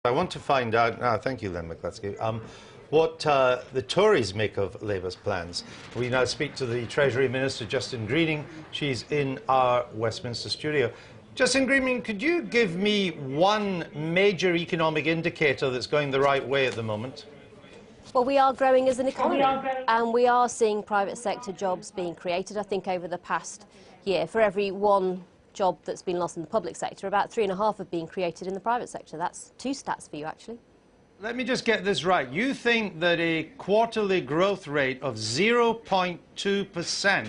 I want to find out, thank you, Len McCluskey, what the Tories make of Labour's plans. We now speak to the Treasury Minister, Justine Greening. She's in our Westminster studio. Justine Greening, could you give me one major economic indicator that's going the right way at the moment? Well, we are growing as an economy, and we are seeing private sector jobs being created. I think over the past year, for every one job that's been lost in the public sector, about 3.5 have been created in the private sector. That's 2 stats for you, actually. Let me just get this right. You think that a quarterly growth rate of 0.2%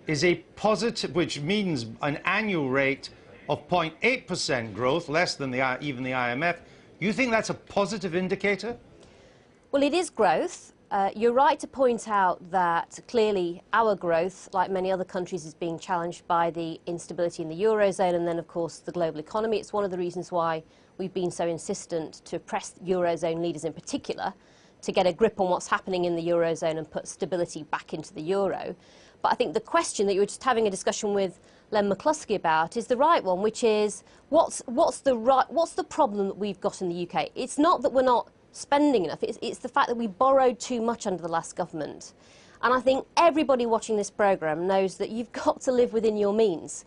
is a positive, which means an annual rate of 0.8% growth, less than even the IMF. You think that's a positive indicator? Well, it is growth. You're right to point out that clearly our growth, like many other countries, is being challenged by the instability in the Eurozone and then, of course, the global economy. It's one of the reasons why we've been so insistent to press Eurozone leaders in particular to get a grip on what's happening in the Eurozone and put stability back into the euro. But I think the question that you were just having a discussion with Len McCluskey about is the right one, which is what's the problem that we've got in the UK? It's not that we're not spending enough, it's the fact that we borrowed too much under the last government. And I think everybody watching this programme knows that you've got to live within your means.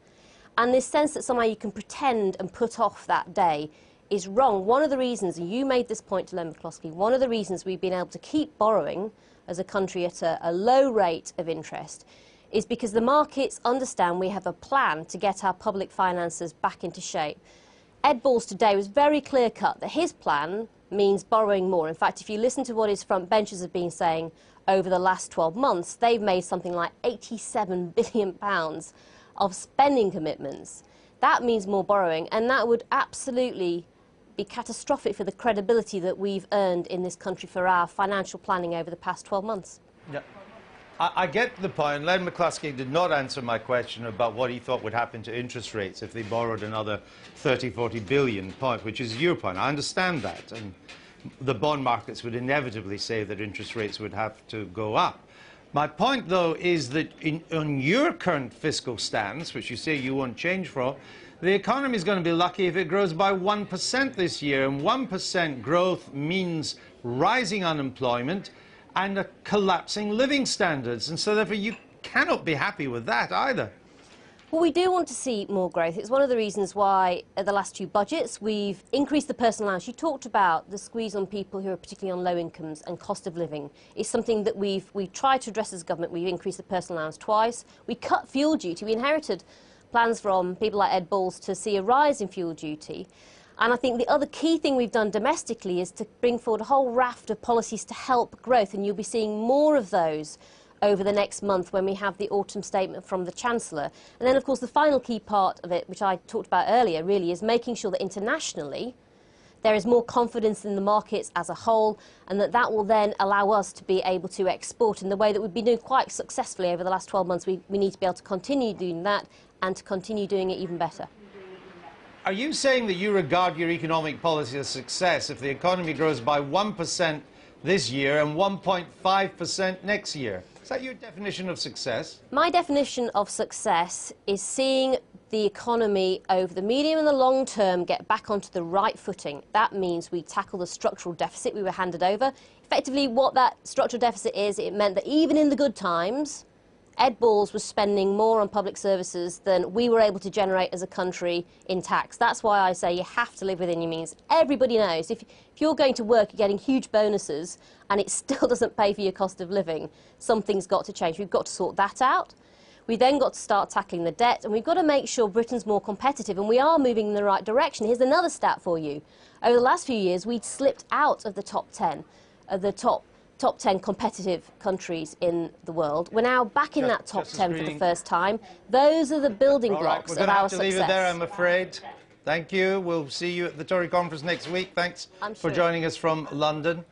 And this sense that somehow you can pretend and put off that day is wrong. One of the reasons, and you made this point to Len McCluskey, one of the reasons we've been able to keep borrowing as a country at a low rate of interest is because the markets understand we have a plan to get our public finances back into shape. Ed Balls today was very clear-cut that his plan means borrowing more. In fact, if you listen to what his front benchers have been saying over the last 12 months, they've made something like £87 billion of spending commitments. That means more borrowing, and that would absolutely be catastrophic for the credibility that we've earned in this country for our financial planning over the past 12 months. Yeah. I get the point. Len McCluskey did not answer my question about what he thought would happen to interest rates if they borrowed another 30–40 billion point, which is your point. I understand that. And the bond markets would inevitably say that interest rates would have to go up. My point, though, is that on your current fiscal stance, which you say you won't change for, the economy is going to be lucky if it grows by 1% this year. And 1% growth means rising unemployment and a collapsing living standards. And so, therefore, you cannot be happy with that either. Well, we do want to see more growth. It's one of the reasons why at the last 2 budgets we've increased the personal allowance. You talked about the squeeze on people who are particularly on low incomes and cost of living. It's something that we've tried to address as a government. We've increased the personal allowance twice. We cut fuel duty. We inherited plans from people like Ed Balls to see a rise in fuel duty. And I think the other key thing we've done domestically is to bring forward a whole raft of policies to help growth, and you'll be seeing more of those over the next month when we have the autumn statement from the Chancellor. And then, of course, the final key part of it, which I talked about earlier, really is making sure that internationally there is more confidence in the markets as a whole, and that will then allow us to be able to export in the way that we've been doing quite successfully over the last 12 months. We need to be able to continue doing that and to continue doing it even better. Are you saying that you regard your economic policy as a success if the economy grows by 1% this year and 1.5% next year? Is that your definition of success? My definition of success is seeing the economy over the medium and the long term get back onto the right footing. That means we tackle the structural deficit we were handed over. Effectively, what that structural deficit is, it meant that even in the good times, Ed Balls was spending more on public services than we were able to generate as a country in tax. That's why I say you have to live within your means. Everybody knows if you're going to work, you're getting huge bonuses and it still doesn't pay for your cost of living, something's got to change. We've got to sort that out. We've then got to start tackling the debt, and we've got to make sure Britain's more competitive, and we are moving in the right direction. Here's another stat for you. Over the last few years, we'd slipped out of the top 10, top 10 competitive countries in the world. We're now back in that top 10 for the first time. Those are the building blocks of our success. We're going to have to leave it there, I'm afraid. Thank you. We'll see you at the Tory conference next week. Thanks for joining us from London.